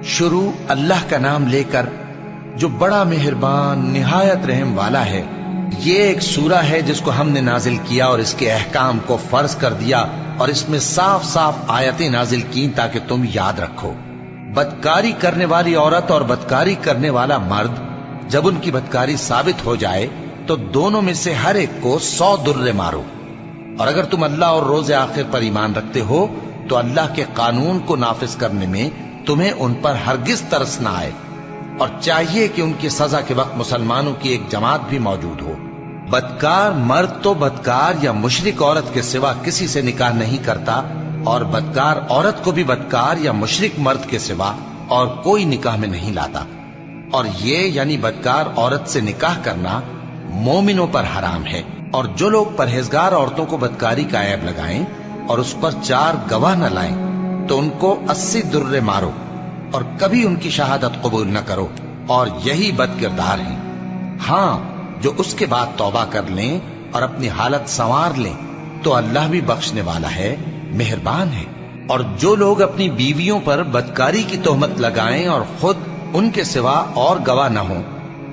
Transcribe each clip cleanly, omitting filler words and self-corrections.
شروع اللہ کا نام لے کر جو بڑا مہربان نہایت رحم والا ہے۔ یہ ایک سورہ ہے جس کو ہم نے نازل کیا اور اس کے احکام کو فرض کر دیا، اور اس میں صاف صاف آیتیں نازل کی تاکہ تم یاد رکھو۔ بدکاری کرنے والی عورت اور بدکاری کرنے والا مرد جب ان کی بدکاری ثابت ہو جائے تو دونوں میں سے ہر ایک کو 100 درے مارو، اور اگر تم اللہ اور روز آخر پر ایمان رکھتے ہو تو اللہ کے قانون کو نافذ کرنے میں تمہیں ان پر ہرگز ترس نہ آئے، اور چاہیے کہ ان کی سزا کے وقت مسلمانوں کی ایک جماعت بھی موجود ہو۔ بدکار مرد تو بدکار یا مشرک عورت کے سوا کسی سے نکاح نہیں کرتا، اور بدکار عورت کو بھی بدکار یا مشرک مرد کے سوا اور کوئی نکاح میں نہیں لاتا، اور یہ یعنی بدکار عورت سے نکاح کرنا مومنوں پر حرام ہے۔ اور جو لوگ پرہیزگار عورتوں کو بدکاری کا عیب لگائیں اور اس پر 4 گواہ نہ لائیں تو ان کو 80 درے مارو، اور کبھی ان کی شہادت قبول نہ کرو، اور یہی بد کردار ہیں۔ ہاں، جو اس کے بعد توبہ کر لیں اور اپنی حالت سنوار لیں تو اللہ بھی بخشنے والا ہے، مہربان ہے۔ اور جو لوگ اپنی بیویوں پر بدکاری کی تہمت لگائیں اور خود ان کے سوا اور گواہ نہ ہوں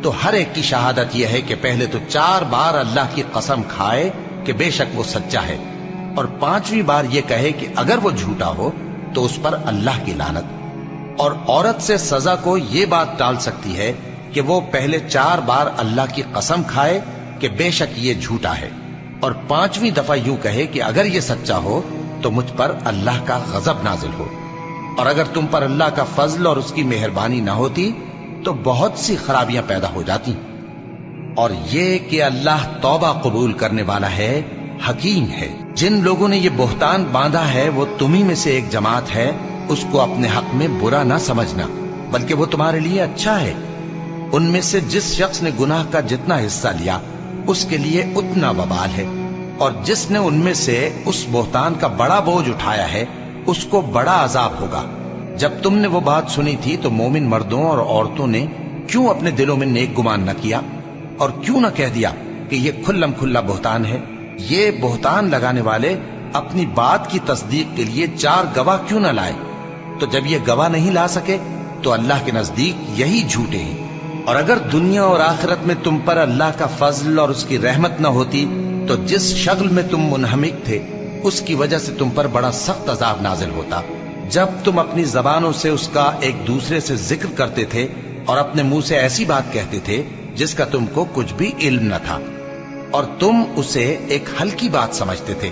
تو ہر ایک کی شہادت یہ ہے کہ پہلے تو 4 بار اللہ کی قسم کھائے کہ بے شک وہ سچا ہے، اور 5ویں بار یہ کہے کہ اگر وہ جھوٹا ہو تو اس پر اللہ کی لعنت۔ اور عورت سے سزا کو یہ بات ٹال سکتی ہے کہ وہ پہلے 4 بار اللہ کی قسم کھائے کہ بے شک یہ جھوٹا ہے، اور 5ویں دفعہ یوں کہے کہ اگر یہ سچا ہو تو مجھ پر اللہ کا غضب نازل ہو۔ اور اگر تم پر اللہ کا فضل اور اس کی مہربانی نہ ہوتی تو بہت سی خرابیاں پیدا ہو جاتی۔ اور یہ کہ اللہ توبہ قبول کرنے والا ہے، حکیم ہے۔ جن لوگوں نے یہ بہتان باندھا ہے وہ تمہیں میں سے ایک جماعت ہے، اس کو اپنے حق میں برا نہ سمجھنا، بلکہ وہ تمہارے لیے اچھا ہے۔ ان میں سے جس شخص نے گناہ کا جتنا حصہ لیا اس کے لیے اتنا وبال ہے، اور جس نے ان میں سے اس بہتان کا بڑا بوجھ اٹھایا ہے اس کو بڑا عذاب ہوگا۔ جب تم نے وہ بات سنی تھی تو مومن مردوں اور عورتوں نے کیوں اپنے دلوں میں نیک گمان نہ کیا، اور کیوں نہ کہہ دیا کہ یہ کھلم کھلا بہتان ہے؟ یہ بہتان لگانے والے اپنی بات کی تصدیق کے لیے 4 گواہ کیوں نہ لائے؟ تو جب یہ گواہ نہیں لا سکے تو اللہ کے نزدیک یہی جھوٹے ہیں۔ اور اگر دنیا اور آخرت میں تم پر اللہ کا فضل اور اس کی رحمت نہ ہوتی تو جس شغل میں تم منہمک تھے اس کی وجہ سے تم پر بڑا سخت عذاب نازل ہوتا، جب تم اپنی زبانوں سے اس کا ایک دوسرے سے ذکر کرتے تھے اور اپنے منہ سے ایسی بات کہتے تھے جس کا تم کو کچھ بھی علم نہ تھا، اور تم اسے ایک ہلکی بات سمجھتے تھے،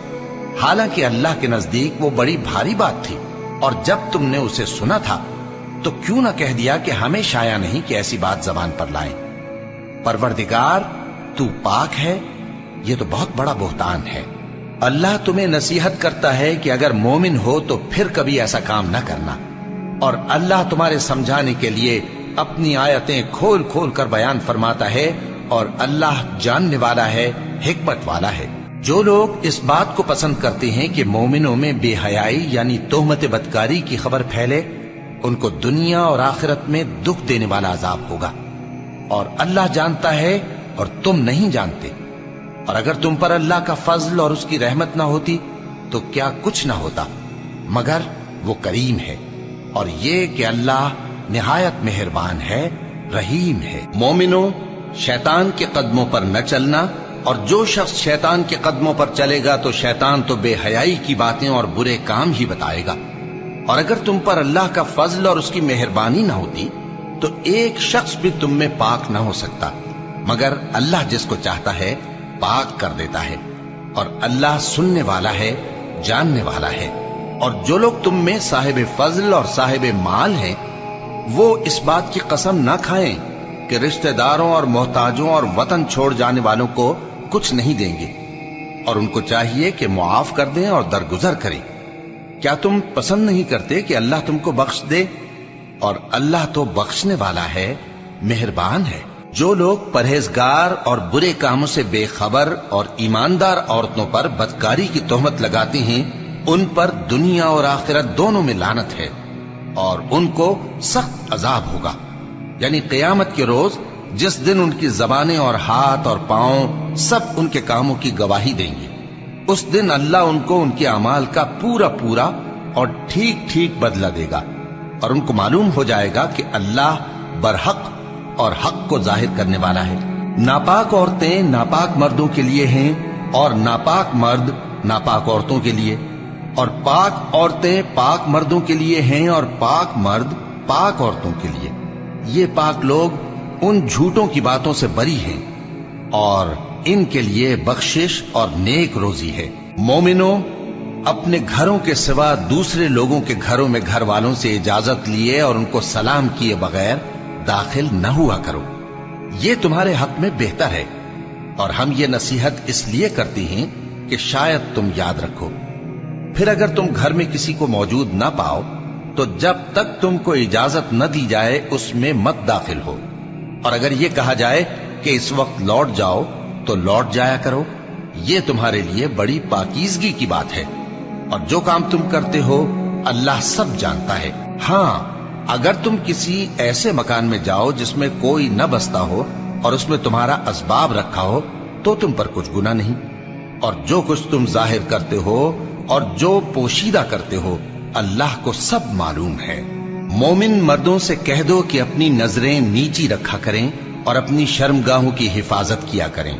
حالانکہ اللہ کے نزدیک وہ بڑی بھاری بات تھی۔ اور جب تم نے اسے سنا تھا تو کیوں نہ کہہ دیا کہ ہمیں شایع نہیں کہ ایسی بات زبان پر لائیں؟ پروردگار تو پاک ہے، یہ تو بہت بڑا بہتان ہے۔ اللہ تمہیں نصیحت کرتا ہے کہ اگر مومن ہو تو پھر کبھی ایسا کام نہ کرنا، اور اللہ تمہارے سمجھانے کے لیے اپنی آیتیں کھول کھول کر بیان فرماتا ہے، اور اللہ جاننے والا ہے، حکمت والا ہے۔ جو لوگ اس بات کو پسند کرتے ہیں کہ مومنوں میں بے حیائی یعنی تہمت بدکاری کی خبر پھیلے، ان کو دنیا اور آخرت میں دکھ دینے والا عذاب ہوگا، اور اللہ جانتا ہے اور تم نہیں جانتے۔ اور اگر تم پر اللہ کا فضل اور اس کی رحمت نہ ہوتی تو کیا کچھ نہ ہوتا، مگر وہ کریم ہے، اور یہ کہ اللہ نہایت مہربان ہے، رحیم ہے۔ مومنوں، شیطان کے قدموں پر نہ چلنا، اور جو شخص شیطان کے قدموں پر چلے گا تو شیطان تو بے حیائی کی باتیں اور برے کام ہی بتائے گا۔ اور اگر تم پر اللہ کا فضل اور اس کی مہربانی نہ ہوتی تو ایک شخص بھی تم میں پاک نہ ہو سکتا، مگر اللہ جس کو چاہتا ہے پاک کر دیتا ہے، اور اللہ سننے والا ہے، جاننے والا ہے۔ اور جو لوگ تم میں صاحب فضل اور صاحب مال ہیں وہ اس بات کی قسم نہ کھائیں کہ رشتہ داروں اور محتاجوں اور وطن چھوڑ جانے والوں کو کچھ نہیں دیں گے، اور ان کو چاہیے کہ معاف کر دیں اور درگزر کریں۔ کیا تم پسند نہیں کرتے کہ اللہ تم کو بخش دے؟ اور اللہ تو بخشنے والا ہے، مہربان ہے۔ جو لوگ پرہیزگار اور برے کاموں سے بے خبر اور ایماندار عورتوں پر بدکاری کی تہمت لگاتے ہیں ان پر دنیا اور آخرت دونوں میں لعنت ہے، اور ان کو سخت عذاب ہوگا، یعنی قیامت کے روز جس دن ان کی زبانیں اور ہاتھ اور پاؤں سب ان کے کاموں کی گواہی دیں گے۔ اس دن اللہ ان کو ان کے اعمال کا پورا پورا اور ٹھیک ٹھیک بدلہ دے گا، اور ان کو معلوم ہو جائے گا کہ اللہ برحق اور حق کو ظاہر کرنے والا ہے۔ ناپاک عورتیں ناپاک مردوں کے لیے ہیں اور ناپاک مرد ناپاک عورتوں کے لیے، اور پاک عورتیں پاک مردوں کے لیے ہیں اور پاک مرد پاک عورتوں کے لیے۔ یہ پاک لوگ ان جھوٹوں کی باتوں سے بری ہیں اور ان کے لیے بخشش اور نیک روزی ہے۔ مومنوں، اپنے گھروں کے سوا دوسرے لوگوں کے گھروں میں گھر والوں سے اجازت لیے اور ان کو سلام کیے بغیر داخل نہ ہوا کرو، یہ تمہارے حق میں بہتر ہے، اور ہم یہ نصیحت اس لیے کرتے ہیں کہ شاید تم یاد رکھو۔ پھر اگر تم گھر میں کسی کو موجود نہ پاؤ تو جب تک تم کو اجازت نہ دی جائے اس میں مت داخل ہو، اور اگر یہ کہا جائے کہ اس وقت لوٹ جاؤ تو لوٹ جایا کرو، یہ تمہارے لیے بڑی پاکیزگی کی بات ہے، اور جو کام تم کرتے ہو اللہ سب جانتا ہے۔ ہاں، اگر تم کسی ایسے مکان میں جاؤ جس میں کوئی نہ بستا ہو اور اس میں تمہارا اسباب رکھا ہو تو تم پر کچھ گناہ نہیں، اور جو کچھ تم ظاہر کرتے ہو اور جو پوشیدہ کرتے ہو اللہ کو سب معلوم ہے۔ مومن مردوں سے کہہ دو کہ اپنی نظریں نیچی رکھا کریں اور اپنی شرمگاہوں کی حفاظت کیا کریں،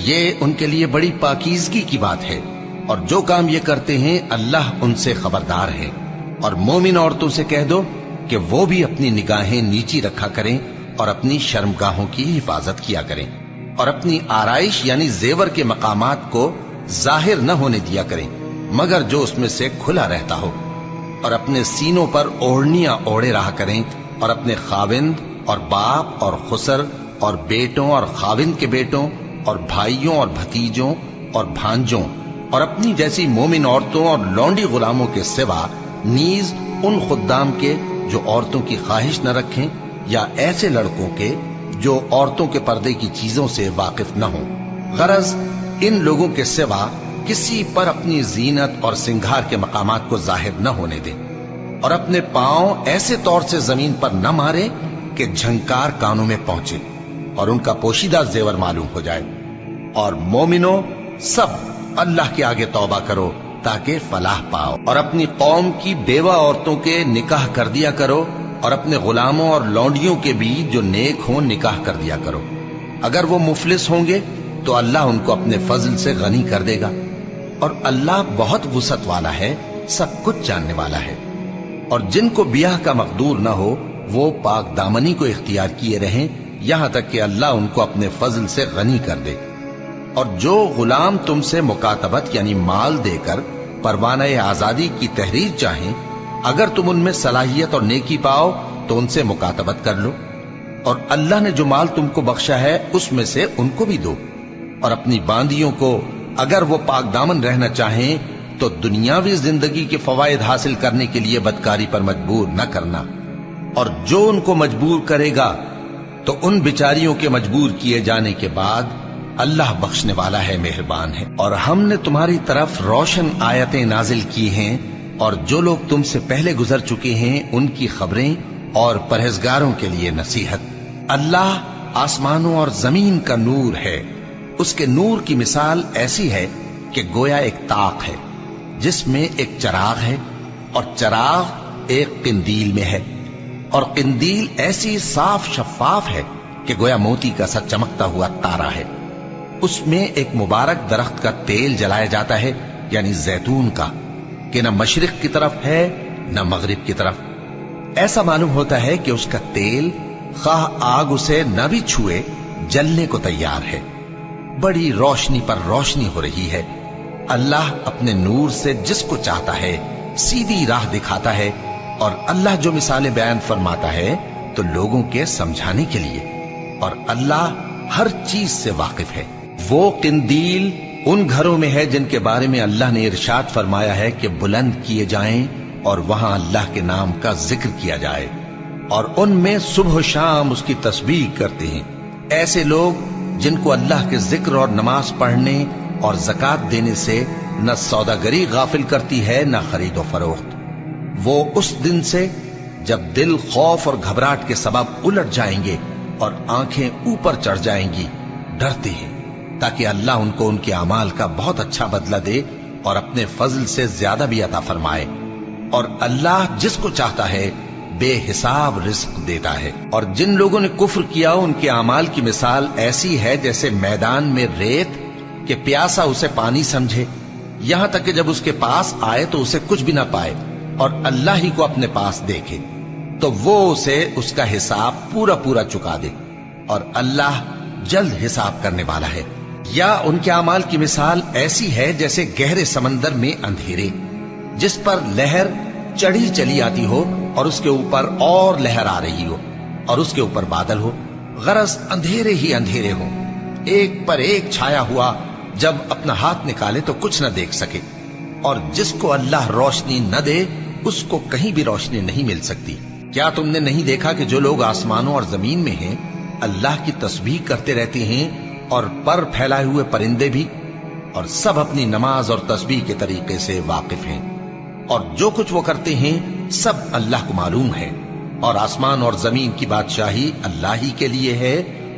یہ ان کے لیے بڑی پاکیزگی کی بات ہے، اور جو کام یہ کرتے ہیں اللہ ان سے خبردار ہے۔ اور مومن عورتوں سے کہہ دو کہ وہ بھی اپنی نگاہیں نیچی رکھا کریں اور اپنی شرمگاہوں کی حفاظت کیا کریں، اور اپنی آرائش یعنی زیور کے مقامات کو ظاہر نہ ہونے دیا کریں مگر جو اس میں سے کھلا رہتا ہو، اور اپنے سینوں پر اوڑھنیاں اوڑھے رہا کریں، اور اپنے خاوند اور باپ اور خسر اور بیٹوں اور خاوند کے بیٹوں اور بھائیوں اور بھتیجوں اور بھانجوں اور اپنی جیسی مومن عورتوں اور لونڈی غلاموں کے سوا نیز ان خدام کے جو عورتوں کی خواہش نہ رکھیں، یا ایسے لڑکوں کے جو عورتوں کے پردے کی چیزوں سے واقف نہ ہوں۔ غرض ان لوگوں کے سوا کسی پر اپنی زینت اور سنگھار کے مقامات کو ظاہر نہ ہونے دیں، اور اپنے پاؤں ایسے طور سے زمین پر نہ مارے کہ جھنکار کانوں میں پہنچے اور ان کا پوشیدہ زیور معلوم ہو جائے۔ اور مومنوں، سب اللہ کے آگے توبہ کرو تاکہ فلاح پاؤ، اور اپنی قوم کی بیوہ عورتوں کے نکاح کر دیا کرو، اور اپنے غلاموں اور لونڈیوں کے بھی جو نیک ہوں نکاح کر دیا کرو۔ اگر وہ مفلس ہوں گے تو اللہ ان کو اپنے فضل سے غنی کر دے گا، اور اللہ بہت وسعت والا ہے، سب کچھ جاننے والا ہے۔ اور جن کو بیاہ کا مقدور نہ ہو وہ پاک دامنی کو اختیار کیے رہیں یہاں تک کہ اللہ ان کو اپنے فضل سے غنی کر دے۔ اور جو غلام تم سے مکاتبت یعنی مال دے کر پروانہ آزادی کی تحریر چاہیں، اگر تم ان میں صلاحیت اور نیکی پاؤ تو ان سے مکاتبت کر لو، اور اللہ نے جو مال تم کو بخشا ہے اس میں سے ان کو بھی دو۔ اور اپنی باندیوں کو اگر وہ پاک دامن رہنا چاہیں تو دنیاوی زندگی کے فوائد حاصل کرنے کے لیے بدکاری پر مجبور نہ کرنا، اور جو ان کو مجبور کرے گا تو ان بیچاریوں کے مجبور کیے جانے کے بعد اللہ بخشنے والا ہے، مہربان ہے۔ اور ہم نے تمہاری طرف روشن آیتیں نازل کی ہیں، اور جو لوگ تم سے پہلے گزر چکے ہیں ان کی خبریں اور پرہیزگاروں کے لیے نصیحت۔ اللہ آسمانوں اور زمین کا نور ہے، اس کے نور کی مثال ایسی ہے کہ گویا ایک طاق ہے جس میں ایک چراغ ہے، اور چراغ ایک قندیل میں ہے، اور قندیل ایسی صاف شفاف ہے کہ گویا موتی کا سا چمکتا ہوا تارا ہے۔ اس میں ایک مبارک درخت کا تیل جلایا جاتا ہے یعنی زیتون کا، کہ نہ مشرق کی طرف ہے نہ مغرب کی طرف۔ ایسا معلوم ہوتا ہے کہ اس کا تیل خواہ آگ اسے نہ بھی چھوئے جلنے کو تیار ہے، بڑی روشنی پر روشنی ہو رہی ہے۔ اللہ اپنے نور سے جس کو چاہتا ہے سیدھی راہ دکھاتا ہے، اور اللہ جو مثالیں بیان فرماتا ہے تو لوگوں کے سمجھانے کے لیے، اور اللہ ہر چیز سے واقف ہے۔ وہ قندیل ان گھروں میں ہے جن کے بارے میں اللہ نے ارشاد فرمایا ہے کہ بلند کیے جائیں اور وہاں اللہ کے نام کا ذکر کیا جائے، اور ان میں صبح و شام اس کی تسبیح کرتے ہیں۔ ایسے لوگ جن کو اللہ کے ذکر اور نماز پڑھنے اور زکوٰۃ دینے سے نہ سوداگری غافل کرتی ہے نہ خرید و فروخت، وہ اس دن سے جب دل خوف اور گھبراہٹ کے سبب الٹ جائیں گے اور آنکھیں اوپر چڑھ جائیں گی ڈرتے ہیں، تاکہ اللہ ان کو ان کے اعمال کا بہت اچھا بدلہ دے اور اپنے فضل سے زیادہ بھی عطا فرمائے۔ اور اللہ جس کو چاہتا ہے بے حساب رزق دیتا ہے۔ اور جن لوگوں نے کفر کیا ان کے اعمال کی مثال ایسی ہے جیسے میدان میں ریت کہ پیاسا اسے پانی سمجھے، یہاں تک کہ جب اس کے پاس آئے تو اسے کچھ بھی نہ پائے اور اللہ ہی کو اپنے پاس دیکھے تو وہ اسے اس کا حساب پورا پورا چکا دے، اور اللہ جلد حساب کرنے والا ہے۔ یا ان کے اعمال کی مثال ایسی ہے جیسے گہرے سمندر میں اندھیرے جس پر لہر چڑھی چلی آتی ہو اور اس کے اوپر اور لہر آ رہی ہو اور اس کے اوپر بادل ہو، غرض اندھیرے ہی اندھیرے ہو، ایک پر ایک چھایا ہوا، جب اپنا ہاتھ نکالے تو کچھ نہ دیکھ سکے، اور جس کو اللہ روشنی نہ دے اس کو کہیں بھی روشنی نہیں مل سکتی۔ کیا تم نے نہیں دیکھا کہ جو لوگ آسمانوں اور زمین میں ہیں اللہ کی تسبیح کرتے رہتے ہیں، اور پر پھیلائے ہوئے پرندے بھی، اور سب اپنی نماز اور تسبیح کے طریقے سے واقف ہیں، اور جو کچھ وہ کرتے ہیں سب اللہ کو معلوم ہے، اور آسمان اور زمین کی بادشاہی اللہ ہی کے لیے ہے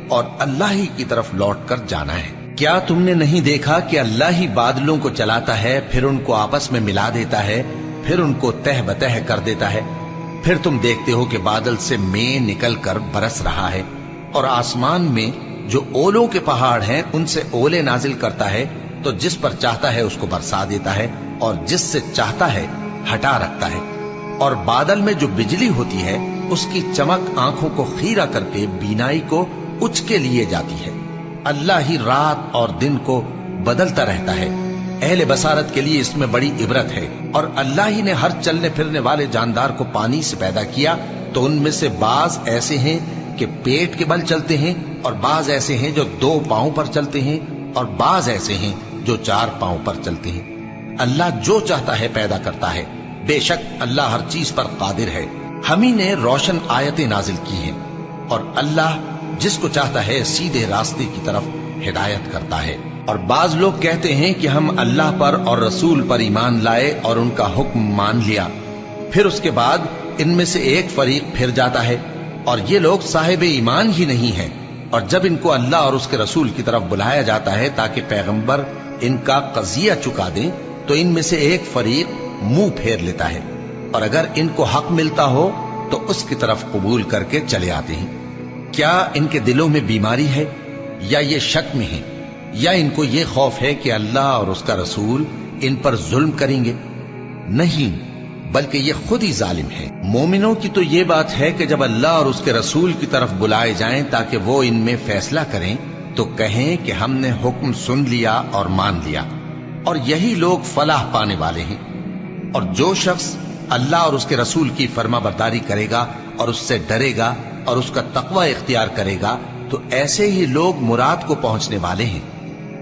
اور اللہ ہی کی طرف لوٹ کر جانا ہے۔ کیا تم نے نہیں دیکھا کہ اللہ ہی بادلوں کو چلاتا ہے، پھر ان کو آپس میں ملا دیتا ہے، پھر ان کو تہ بتہ کر دیتا ہے، پھر تم دیکھتے ہو کہ بادل سے مے نکل کر برس رہا ہے، اور آسمان میں جو اولوں کے پہاڑ ہیں ان سے اولے نازل کرتا ہے، تو جس پر چاہتا ہے اس کو برسا دیتا ہے اور جس سے چاہتا ہے ہٹا رکھتا ہے، اور بادل میں جو بجلی ہوتی ہے اس کی چمک آنکھوں کو خیرہ کر کے بینائی کو اچکے لیے جاتی ہے۔ اللہ ہی رات اور دن کو بدلتا رہتا ہے، اہل بصارت کے لیے اس میں بڑی عبرت ہے۔ اور اللہ ہی نے ہر چلنے پھرنے والے جاندار کو پانی سے پیدا کیا، تو ان میں سے بعض ایسے ہیں کہ پیٹ کے بل چلتے ہیں، اور بعض ایسے ہیں جو 2 پاؤں پر چلتے ہیں، اور بعض ایسے ہیں جو 4 پاؤں پر چلتے ہیں۔ اللہ جو چاہتا ہے پیدا کرتا ہے، بے شک اللہ ہر چیز پر قادر ہے۔ ہم ہی نے روشن آیتیں نازل کی ہیں، اور اللہ جس کو چاہتا ہے سیدھے راستے کی طرف ہدایت کرتا ہے۔ اور بعض لوگ کہتے ہیں کہ ہم اللہ پر اور رسول پر ایمان لائے اور ان کا حکم مان لیا، پھر اس کے بعد ان میں سے ایک فریق پھر جاتا ہے، اور یہ لوگ صاحب ایمان ہی نہیں ہیں، اور جب ان کو اللہ اور اس کے رسول کی طرف بلایا جاتا ہے تاکہ پیغمبر ان کا قضیہ چکا دیں، تو ان میں سے ایک فریق منہ پھیر لیتا ہے، اور اگر ان کو حق ملتا ہو تو اس کی طرف قبول کر کے چلے آتے ہیں۔ کیا ان کے دلوں میں بیماری ہے، یا یہ شک میں ہیں، یا ان کو یہ خوف ہے کہ اللہ اور اس کا رسول ان پر ظلم کریں گے؟ نہیں، بلکہ یہ خود ہی ظالم ہے۔ مومنوں کی تو یہ بات ہے کہ جب اللہ اور اس کے رسول کی طرف بلائے جائیں تاکہ وہ ان میں فیصلہ کریں تو کہیں کہ ہم نے حکم سن لیا اور مان لیا، اور یہی لوگ فلاح پانے والے ہیں۔ اور جو شخص اللہ اور اس کے رسول کی فرما برداری کرے گا اور اس سے ڈرے گا اور اس کا تقوی اختیار کرے گا تو ایسے ہی لوگ مراد کو پہنچنے والے ہیں۔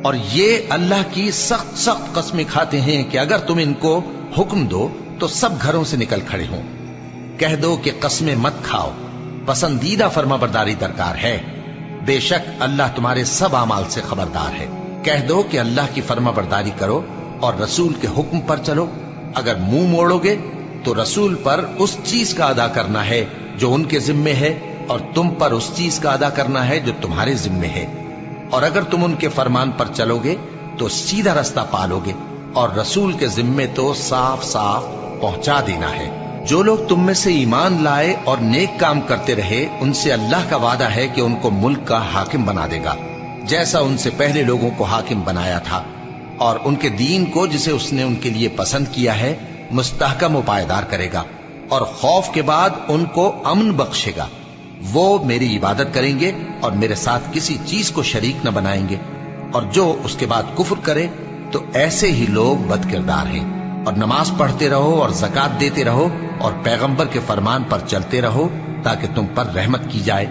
اور یہ اللہ کی سخت سخت قسمیں کھاتے ہیں کہ اگر تم ان کو حکم دو تو سب گھروں سے نکل کھڑے ہوں۔ کہہ دو کہ قسمیں مت کھاؤ، پسندیدہ فرما برداری درکار ہے، بے شک اللہ تمہارے سب اعمال سے خبردار ہے۔ کہہ دو کہ اللہ کی فرما برداری کرو اور رسول کے حکم پر چلو، اگر منہ موڑو گے تو رسول پر اس چیز کا ادا کرنا ہے جو ان کے ذمے ہے، اور تم پر اس چیز کا ادا کرنا ہے جو تمہارے ذمے ہے، اور اگر تم ان کے فرمان پر چلو گے تو سیدھا رستہ پالو گے، اور رسول کے ذمے تو صاف صاف پہنچا دینا ہے۔ جو لوگ تم میں سے ایمان لائے اور نیک کام کرتے رہے ان سے اللہ کا وعدہ ہے کہ ان کو ملک کا حاکم بنا دے گا، جیسا ان سے پہلے لوگوں کو حاکم بنایا تھا، اور ان کے دین کو جسے اس نے ان کے لیے پسند کیا ہے مستحکم و پائیدار کرے گا، اور خوف کے بعد ان کو امن بخشے گا۔ وہ میری عبادت کریں گے اور میرے ساتھ کسی چیز کو شریک نہ بنائیں گے، اور جو اس کے بعد کفر کرے تو ایسے ہی لوگ بد کردار ہیں۔ اور نماز پڑھتے رہو اور زکوٰۃ دیتے رہو اور پیغمبر کے فرمان پر چلتے رہو تاکہ تم پر رحمت کی جائے،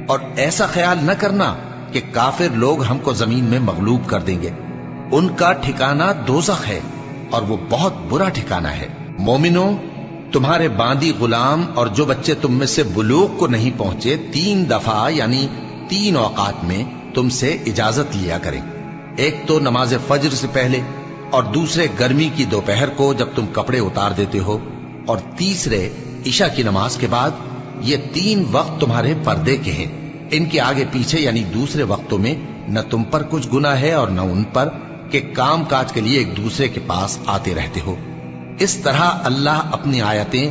اور ایسا خیال نہ کرنا کہ کافر لوگ ہم کو زمین میں مغلوب کر دیں گے، ان کا ٹھکانہ دوزخ ہے اور وہ بہت برا ٹھکانہ ہے۔ مومنوں، تمہارے باندی غلام اور جو بچے تم میں سے بلوغ کو نہیں پہنچے 3 دفعہ یعنی 3 اوقات میں تم سے اجازت لیا کریں، ایک تو نماز فجر سے پہلے، اور دوسرے گرمی کی دوپہر کو جب تم کپڑے اتار دیتے ہو، اور تیسرے عشاء کی نماز کے بعد۔ یہ 3 وقت تمہارے پردے کے ہیں، ان کے آگے پیچھے یعنی دوسرے وقتوں میں نہ تم پر کچھ گناہ ہے اور نہ ان پر کہ کام کاج کے لیے ایک دوسرے کے پاس آتے رہتے ہو۔ اس طرح اللہ اپنی آیتیں